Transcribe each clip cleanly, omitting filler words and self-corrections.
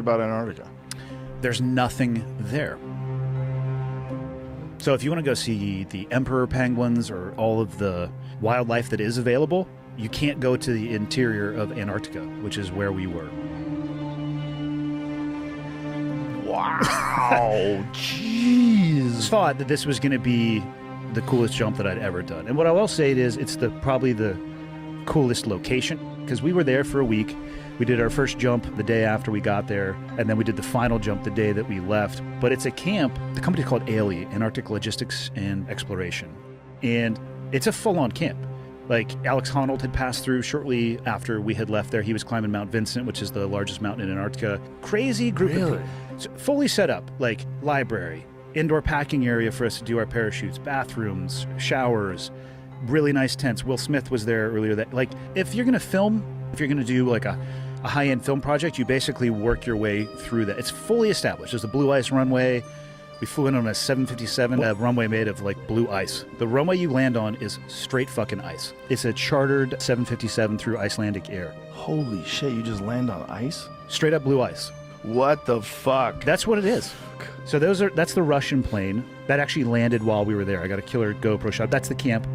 about Antarctica? There's nothing there. So if you want to go see the emperor penguins or all of the wildlife that is available, you can't go to the interior of Antarctica, which is where we were. Wow. Jeez. Thought that this was going to be the coolest jump that I'd ever done. And what I will say is it's probably the coolest location, because we were there for a week. We did our first jump the day after we got there, and then we did the final jump the day that we left. But it's a camp, the company called ALE, Antarctic Logistics and Exploration. And it's a full-on camp. Like, Alex Honnold had passed through shortly after we had left there. He was climbing Mount Vincent, which is the largest mountain in Antarctica. Crazy group of people. Fully set up, like library, indoor packing area for us to do our parachutes, bathrooms, showers, really nice tents. Will Smith was there earlier. That, like, if you're going to film, if you're going to do like a high-end film project, you basically work your way through that. It's fully established. There's a blue ice runway. We flew in on a 757 runway made of like blue ice. The runway you land on is straight fucking ice. It's a chartered 757 through Icelandic Air. Holy shit, you just land on ice? Straight up blue ice. What the fuck? That's what it is. So that's the Russian plane that actually landed while we were there. I got a killer GoPro shot. That's the camp.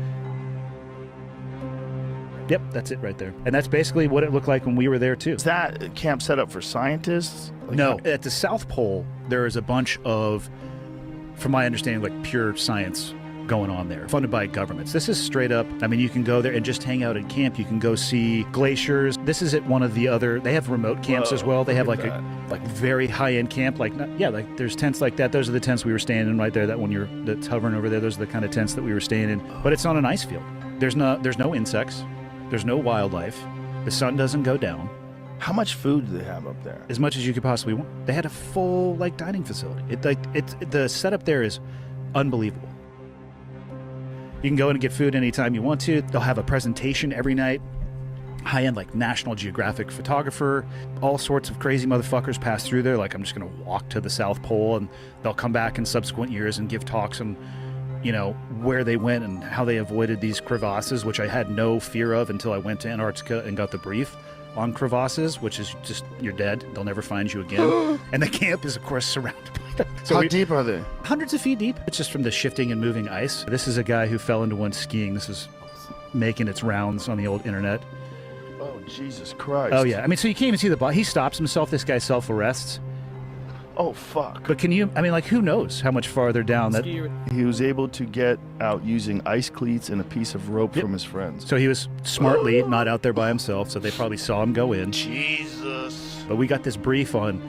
Yep, that's it right there. And that's basically what it looked like when we were there too. Is that camp set up for scientists? Like, no, at the South Pole, there is a bunch of, from my understanding, like pure science going on there, funded by governments. This is straight up, I mean, you can go there and just hang out at camp. You can go see glaciers. This is at one of the other, they have remote camps as well. They have like a very high-end camp. Like, like there's tents like that. Those are the tents we were staying in right there. That one that's hovering over there, those are the kind of tents that we were staying in. But it's on an ice field. There's no insects. There's no wildlife. The sun doesn't go down. How much food do they have up there? As much as you could possibly want. They had a full like dining facility. The setup there is unbelievable. You can go in and get food anytime you want to. They'll have a presentation every night. High-end like National Geographic photographer. All sorts of crazy motherfuckers pass through there. Like, I'm just gonna walk to the South Pole, and they'll come back in subsequent years and give talks on, you know, where they went and how they avoided these crevasses, which I had no fear of until I went to Antarctica and got the brief on crevasses, which is just, you're dead. They'll never find you again. And the camp is, of course, surrounded by them. How deep are they? Hundreds of feet deep. It's just from the shifting and moving ice. This is a guy who fell into one skiing. This is making its rounds on the old internet. Oh, Jesus Christ. Oh, yeah. I mean, so you can't even see the body. He stops himself. This guy self-arrests. Oh, fuck. But can you, I mean, like, who knows how much farther down that... He was able to get out using ice cleats and a piece of rope from his friends. So he was smartly not out there by himself, so they probably saw him go in. Jesus. But we got this brief on